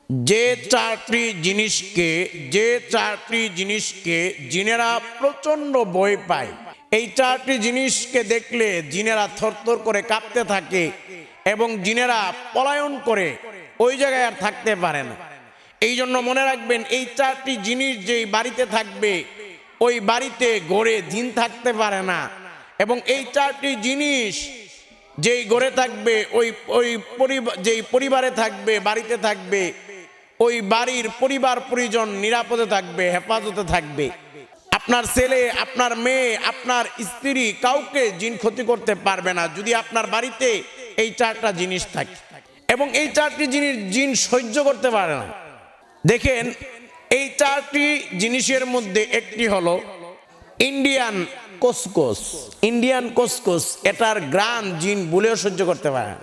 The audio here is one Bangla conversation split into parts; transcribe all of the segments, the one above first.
যে চারটি জিনিসকে জিনেরা প্রচন্ড ভয় পায়, এই চারটি জিনিসকে দেখলে জিনেরা থরথর করে কাঁপতে থাকে এবং জিনেরা পলায়ন করে ওই জায়গায় আর থাকতে পারে না। এই জন্য মনে রাখবেন, এই চারটি জিনিস যেই বাড়িতে থাকবে ওই বাড়িতে গড়ে জিন থাকতে পারে না। এবং এই চারটি জিনিস যেই গড়ে থাকবে যেই পরিবারে থাকবে, বাড়িতে থাকবে, ওই বাড়ির পরিবার পরিজন নিরাপদে থাকবে, হেফাজতে থাকবে। আপনার ছেলে, আপনার মেয়ে, আপনার স্ত্রী, কাউকে জিন ক্ষতি করতে পারবে না যদি আপনার বাড়িতে এই চারটা জিনিস থাকে। এবং এই চারটি জিনিস জিন সহ্য করতে পারে না। দেখেন, এই চারটি জিনিসের মধ্যে একটি হলো ইন্ডিয়ান কোসকোস। এটার গ্রান জিন বলেও সহ্য করতে পারে না।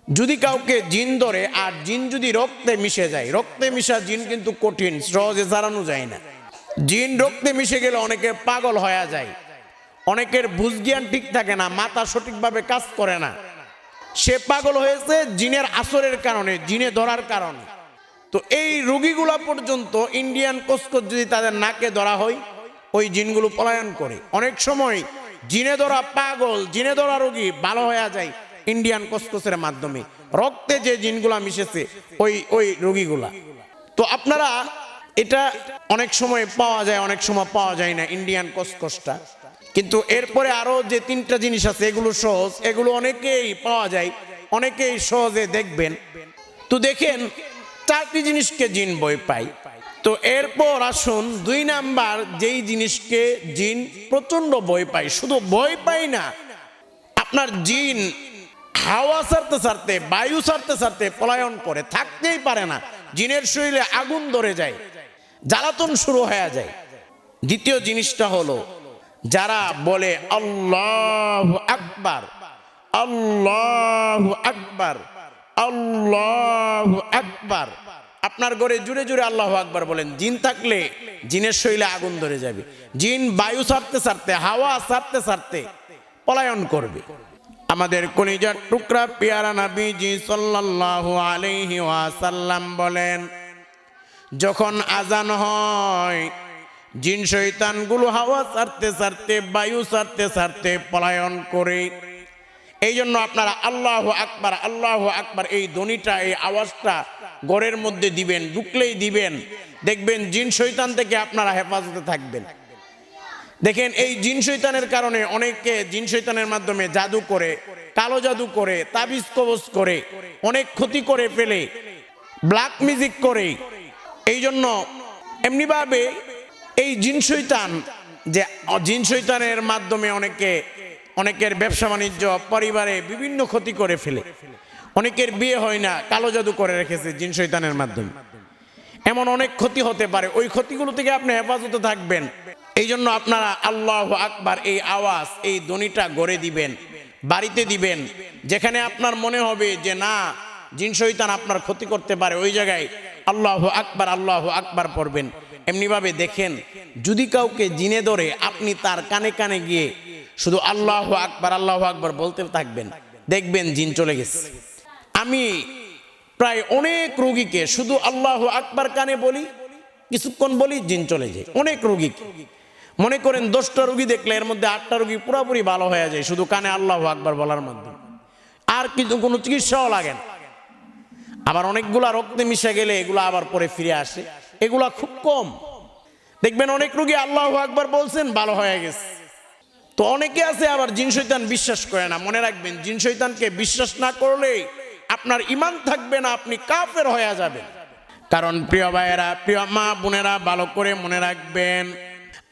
যদি কাউকে জিন ধরে, আর জিন যদি রক্তে মিশে যায়, রক্তে মিশা জিন কিন্তু কঠিন, সহজে ছাড়ানো যায় না। জিন রক্তে মিশে গেলে অনেকের পাগল হয়ে যায়, অনেকের বুঝজ্ঞান ঠিক থাকে না, মাথা সঠিকভাবে কাজ করে না। সে পাগল হয়েছে জিনের আসরের কারণে, জিনে ধরার কারণে। তো এই রোগীগুলা পর্যন্ত ইন্ডিয়ান কোসকোস যদি তাদের নাকে ধরা হয়, ওই জিনগুলো পলায়ন করে। অনেক সময় জিনে ধরা পাগল, জিনে ধরা রোগী ভালো হয়ে যায় ইন্ডিয়ান কোসকোসের মাধ্যমে, রক্তে যে জিনগুলা মিশেছে ওই রোগীগুলা। তো আপনারা এটা অনেক সময় পাওয়া যায়, অনেক সময় পাওয়া যায় না ইন্ডিয়ান কোসকোসটা। কিন্তু এরপরে আরো যে তিনটা জিনিস আছে, এগুলো সহজ, এগুলো অনেকেই পাওয়া যায়, অনেকেই সহজে দেখবেন। তো দেখেন, চারটি জিনিসকে জিন ভয় পায়। তো এরপর আসুন 2 নাম্বার যেই জিনিসকে জিন প্রচন্ড ভয় পায়। শুধু ভয় পায় না, আপনার জিন হাওয়া ছাড়তে ছাড়তে, বায়ু ছাড়তে ছাড়তে পলায়ন করে, থাকতেই পারে না। জিনের শরীরে আগুন ধরে যায়, জ্বালাতন শুরু হয়ে যায়। দ্বিতীয় জিনিসটা হলো, যারা বলে আল্লাহু আকবার, আল্লাহু আকবার, আল্লাহু আকবার, আপনার ঘরে জুড়ে জুড়ে আল্লাহু আকবার বলেন, জিন থাকলে জিনের শরীরে আগুন ধরে যাবে। জিন বায়ু ছাড়তে ছাড়তে, হাওয়া ছাড়তে ছাড়তে পলায়ন করবে। আমাদের কলিজার টুকরা পেয়ারা নবীজি সাল্লাল্লাহু আলাইহি ওয়াসাল্লাম বলেন, যখন আজান হয়, জিন শয়তানগুলো হাওয়া ছাড়তে ছাড়তে, বায়ু ছাড়তে ছাড়তে পলায়ন করে। এই জন্য আপনারা আল্লাহু আকবার, আল্লাহু আকবার এই ধ্বনিটা, এই আওয়াজটা ঘরের মধ্যে দিবেন, ঢুকলেই দিবেন। দেখবেন জিন শয়তান থেকে আপনারা হেফাজতে থাকবেন। দেখেন, এই জিন শয়তানের কারণে অনেকে জিন শয়তানের মাধ্যমে জাদু করে, কালো জাদু করে, তাবিজ কবজ করে, অনেক ক্ষতি করে ফেলে, ব্ল্যাক মিউজিক করে। এই জন্য এমনিভাবে এই জিন শয়তানের মাধ্যমে অনেকের ব্যবসা বাণিজ্য, পরিবারে বিভিন্ন ক্ষতি করে ফেলে। অনেকের বিয়ে হয় না, কালো জাদু করে রেখেছে জিন শয়তানের মাধ্যমে। এমন অনেক ক্ষতি হতে পারে, ওই ক্ষতিগুলো থেকে আপনি হেফাজতে থাকবেন। এই জন্য আপনারা আল্লাহু আকবার এই আওয়াজ, এই ধ্বনিটা গড়ে দিবেন, বাড়িতে দিবেন। যেখানে আপনার মনে হবে যে না, জিন শয়তান আপনার ক্ষতি করতে পারে, ওই জায়গায় আল্লাহু আকবার, আল্লাহু আকবার পড়বেন। এমনিভাবে দেখেন, যদি কাউকে জিনে ধরে, আপনি তার কানে কানে গিয়ে শুধু আল্লাহু আকবার, আল্লাহু আকবার বলতে থাকবেন, দেখবেন জিন চলে গেছে। আমি প্রায় অনেক রোগীকে শুধু আল্লাহু আকবার কানে বলি, কিছুক্ষণ বলি, জিন চলে যায়। অনেক রোগীকে মনে করেন 10টা রোগী দেখলে এর মধ্যে 8টা রোগী পুরোপুরি ভালো হয়ে যায় শুধু কানে আল্লাহু আকবার বলার মাধ্যমে, আর কিন্তু কোনো চিকিৎসাও লাগে না। আবার অনেকগুলা রক্তে মিশে গেলে এগুলা আবার পরে ফিরে আসে, এগুলা খুব কম। দেখবেন অনেক রোগী আল্লাহু আকবার বলছেন, ভালো হয়ে গেছে। তো অনেকে আছে আবার জিন শয়তান বিশ্বাস করে না। মনে রাখবেন, জিন শয়তানকে বিশ্বাস না করলে আপনার ঈমান থাকবে না, আপনি কাফের হয়ে যাবেন। কারণ প্রিয় ভাইয়েরা, প্রিয় মা বোনেরা, ভালো করে মনে রাখবেন,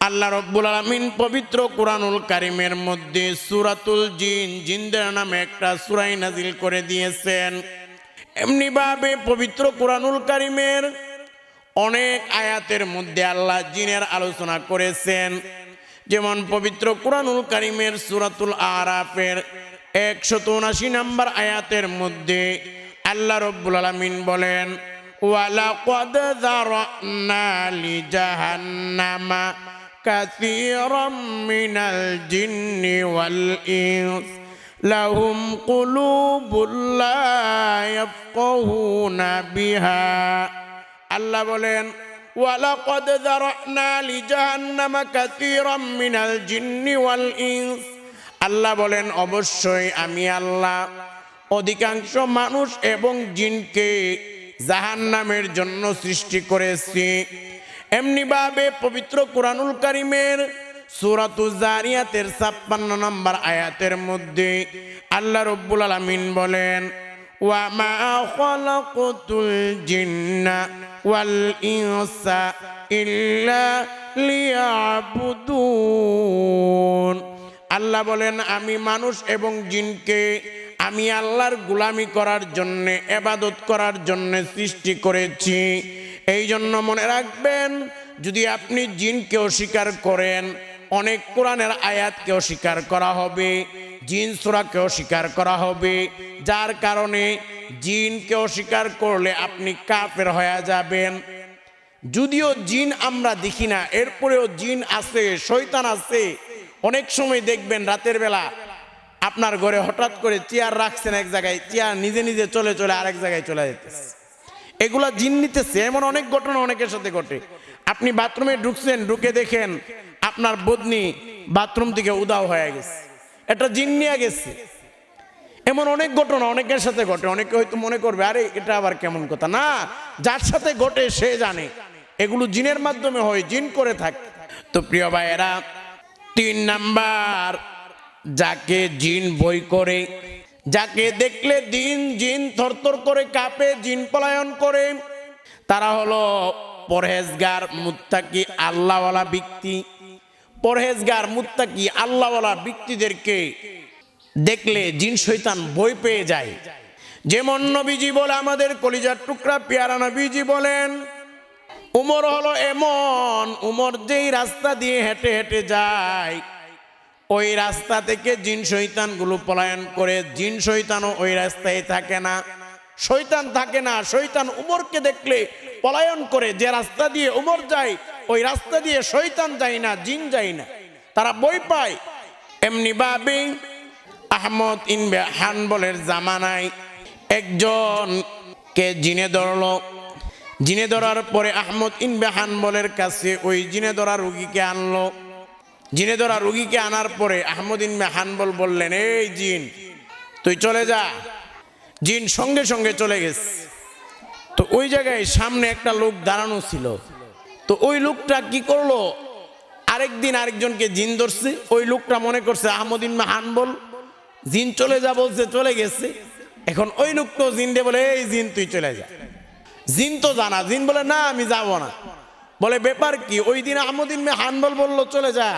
আল্লাহ রাব্বুল আলামিন পবিত্র কুরআনুল কারীমের মধ্যে সূরাতুল জিন, জিনদের নামে একটা সূরা নাজিল করে দিয়েছেন। এমনি ভাবে পবিত্র কুরআনুল কারীমের অনেক আয়াতের মধ্যে আল্লাহ জিনের আলোচনা করেছেন। যেমন পবিত্র কুরআনুল কারীমের সূরাতুল আরাফের 179 নম্বর আয়াতের মধ্যে আল্লাহ রাব্বুল আলামিন বলেন, ওয়ালাকাদ যারানা লিজাহান্নামা কাসীরাম মিনাল জিন্নি ওয়াল ইনস লাহুম কুলুবুল লা ইয়াফকাহুনা বিহা। আল্লাহ বলেন ওয়ালাকাদ যারানা লিজাহান্নামা কাসীরাম মিনাল জিন্নি ওয়াল ইনস। আল্লাহ বলেন অবশ্যই আমি আল্লাহ অধিকাংশ মানুষ এবং জিনকে জাহান্নামের জন্য সৃষ্টি করেছি। এমনিভাবে পবিত্র কুরআনুল কারীমের সূরাতুজ জারিয়াতের ৫৬ নম্বর আয়াতের মধ্যে আল্লাহ রাব্বুল আলামিন বলেন ওয়া মা খালাকাতুল জিন্না ওয়াল ইনসা ইল্লা লিয়াবুদুন। আল্লাহ বলেন আমি মানুষ এবং জিনকে আমি আল্লাহর গোলামি করার জন্য ইবাদত করার জন্য সৃষ্টি করেছি। এই জন্য মনে রাখবেন যদি আপনি জিনকে অস্বীকার করেন অনেক কোরআনের আয়াতকে অস্বীকার করা হবে, জিন সূরাকে অস্বীকার করা হবে, যার কারণে জিনকে অস্বীকার করলে আপনি কাফের হয়ে যাবেন। যদিও জিন আমরা দেখি না, এরপরেও জিন আছে, শয়তান আছে। অনেক সময় দেখবেন রাতের বেলা আপনার ঘরে হঠাৎ করে চেয়ার রাখছেন এক জায়গায়, চেয়ার নিজে নিজে চলে চলে আরেক জায়গায় চলে যেতেছে। এগুলা জিন নিতেছে। এমন অনেক ঘটনা অনেকের সাথে ঘটে। আপনি বাথরুমে ঢুকছেন, ঢুকে দেখেন আপনার বদনি বাথরুম থেকে উধাও হয়ে গেছে, এটা জিন নিয়ে গেছে। এমন অনেক ঘটনা অনেকের সাথে ঘটে। অনেকে হয়তো মনে করবে আরে এটা আবার কেমন কথা। না, যার সাথে ঘটে সে জানে এগুলো জিনের মাধ্যমে হয়, জিন করে থাকে। তো প্রিয় ভাইয়েরা, ৩ নাম্বার, যাকে জিন ভয় করে, যাকে দেখলে জিন থরথর করে কাঁপে, জিন পলায়ন করে, তারা হলো পরহেজগার মুত্তাকি আল্লাহওয়ালা ব্যক্তি। পরহেজগার মুত্তাকি আল্লাহওয়ালা ব্যক্তিদেরকে দেখলে জিন শয়তান ভয় পেয়ে যায়। যেমন নবীজি বলে, আমাদের কলিজার টুকরা পেয়ারা নবীজি বলেন উমর হলো এমন, উমর যেই রাস্তা দিয়ে হেঁটে হেঁটে যায় ওই রাস্তা থেকে জিন শয়তানগুলো পলায়ন করে। জিন শয়তানও ওই রাস্তায় থাকে না, শয়তান থাকে না। শয়তান উমরকে দেখলে পলায়ন করে। যে রাস্তা দিয়ে উমর যায় ওই রাস্তা দিয়ে শয়তান যায় না, জিন যায় না, তারা ভয় পায়। এমনি ভাবে আহমদ ইবনে হানবলের জামানায় একজনকে জিনে ধরলো। জিনে ধরার পরে আহমদ ইবনে হানবলের কাছে ওই জিনে ধরা রোগীকে আনলো। জিনে ধরা রোগীকে আনার পরে আহমদ ইবনে হানবল বললেন এই জিন তুই চলে যা। জিন সঙ্গে সঙ্গে চলে গেছে। তো ওই জায়গায় সামনে একটা লোক দাঁড়ানো ছিল। তো ওই লোকটা কি করলো, আরেকদিন আরেকজনকে জিন ধরছে। ওই লোকটা মনে করছে আহমদ ইবনে হানবল জিন চলে যা বলছে, চলে গেছে। এখন ওই লোকটা জিন দিয়ে বলে এই জিন তুই চলে যা। জিন তো জানা, জিন বলে না আমি যাব না। বলে ব্যাপার কি, ওই দিন আহমদ ইবনে হানবল বললো চলে যা,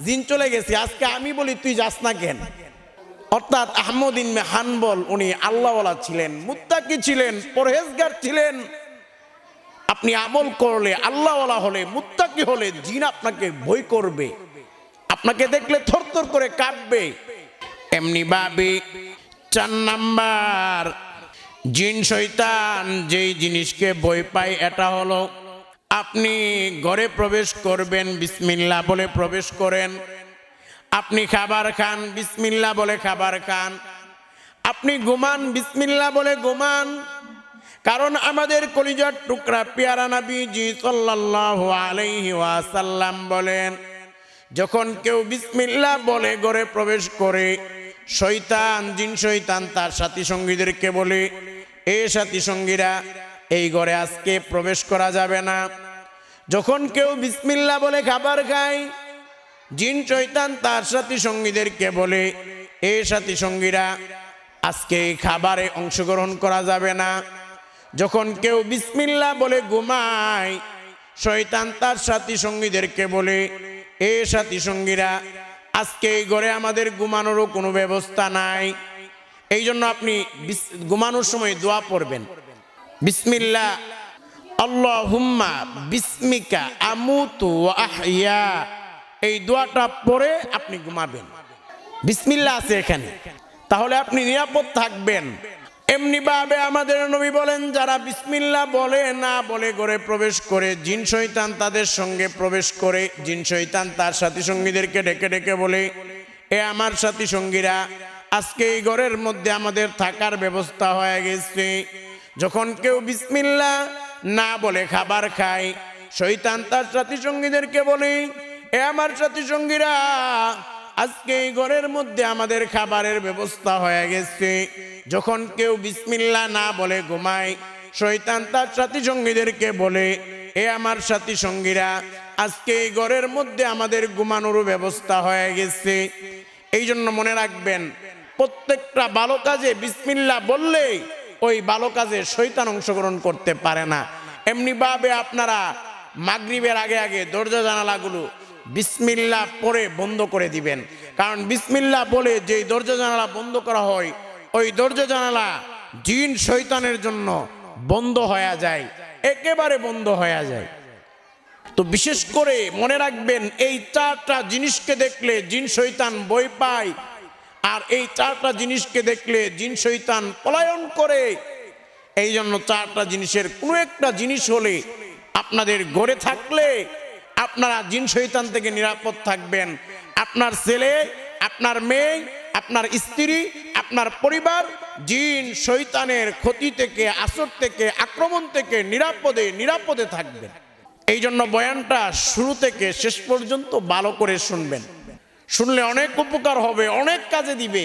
জিন চলে গেছে, আজকে আমি বলি তুই যাস না কেন? অর্থাৎ আহমদ ইবনে হানবল উনি আল্লাহওয়ালা ছিলেন, মুত্তাকি ছিলেন, পরহেজগার ছিলেন। আপনি আমল করলে, আল্লাহওয়ালা হলে, মুত্তাকি হলে জিন আপনাকে ভয় করবে, আপনাকে দেখলে থরথর করে কাঁপবে। এমনি ভাবে ৪ নাম্বার, জিন শয়তান যেই জিনিসকে ভয় পায় এটা হলো আপনি ঘরে প্রবেশ করবেন, বিসমিল্লাহ বলে প্রবেশ করেন। আপনি খাবার খান, বিসমিল্লাহ বলে খাবার খান। আপনি ঘুমান, বিসমিল্লাহ বলে ঘুমান। কারণ আমাদের কলিজার টুকরা পেয়ারা নবীজি সাল্লাল্লাহু আলাইহি ওয়াসাল্লাম বলেন যখন কেউ বিসমিল্লাহ বলে ঘরে প্রবেশ করে, শয়তান, জিন শয়তান তার সাথী সঙ্গীদেরকে বলে এ সাথী সঙ্গীরা এই ঘরে আজকে প্রবেশ করা যাবে না। যখন কেউ বিসমিল্লাহ বলে খাবার খায়, জিন শয়তান তার সাথী সঙ্গীদেরকে বলে এ সাথী সঙ্গীরা আজকে এই খাবারে অংশগ্রহণ করা যাবে না। যখন কেউ বিসমিল্লাহ বলে ঘুমায়, শয়তান তার সাথী সঙ্গীদেরকে বলে এ সাথী সঙ্গীরা আজকে এই ঘরে আমাদের ঘুমানোরও কোনো ব্যবস্থা নাই। এই জন্য আপনি ঘুমানোর সময় দোয়া পড়বেন, বিসমিল্লাহ আল্লাহুম্মা বিসমিকা আমুতু ওয়া আহইয়া। এই দোয়াটা পড়ে আপনি ঘুমাবেন। বিসমিল্লাহ আছে এখানে, তাহলে আপনি নিরাপদ থাকবেন। এমনি ভাবে আমাদের নবী বলেন যারা বিসমিল্লাহ বলে না বলে ঘরে প্রবেশ করে, জিন শয়তান তাদের সঙ্গে প্রবেশ করে। জিন শয়তান তার সাথী সঙ্গীদেরকে ডেকে ডেকে বলে এ আমার সাথী সঙ্গীরা আজকে এই ঘরের মধ্যে আমাদের থাকার ব্যবস্থা হয়ে গেছে। যখন কেউ বিসমিল্লাহ না বলে খাবার খায়, শয়তান তার সাথী সঙ্গীদেরকে বলে, এ আমার সাথী সঙ্গীরা, আজকে এই ঘরের মধ্যে আমাদের খাবারের ব্যবস্থা হয়ে গেছে। যখন কেউ বিসমিল্লাহ না বলে ঘুমায়, শয়তান তার সাথী সঙ্গীদেরকে বলে, এ আমার সাথী সঙ্গীরা, আজকে এই ঘরের মধ্যে আমাদের ঘুমানোর ব্যবস্থা হয়ে গেছে। এই জন্য মনে রাখবেন, প্রত্যেকটা ভালো কাজে বিসমিল্লাহ বললে ওই ভালো কাজে শয়তান অংশগ্রহণ করতে পারে না। এমনি ভাবে আপনারা মাগরিবের আগে আগে দরজা জানালাগুলো বিসমিল্লাহ পড়ে বন্ধ করে দিবেন। কারণ বিসমিল্লাহ বলে যেই দরজা জানালা বন্ধ করা হয়, ওই দরজা জানালা জিন শয়তানের জন্য বন্ধ হয়ে যায়, একেবারে বন্ধ হয়ে যায়। তো বিশেষ করে মনে রাখবেন, এই চারটা জিনিসকে দেখলে জিন শয়তান ভয় পায়, আর এই চারটা জিনিসকে দেখলে জিন শয়তান পলায়ন করে। এই জন্য চারটা জিনিসের কোনো একটা জিনিস হলে আপনাদের ঘরে থাকলে আপনারা জিন শয়তান থেকে নিরাপদ থাকবেন। আপনার ছেলে, আপনার মেয়ে, আপনার স্ত্রী, আপনার পরিবার জিন শয়তানের ক্ষতি থেকে, আসর থেকে, আক্রমণ থেকে নিরাপদে থাকবেন। এই জন্য বয়ানটা শুরু থেকে শেষ পর্যন্ত ভালো করে শুনবেন। শুনলে অনেক উপকার হবে, অনেক কাজে দিবে।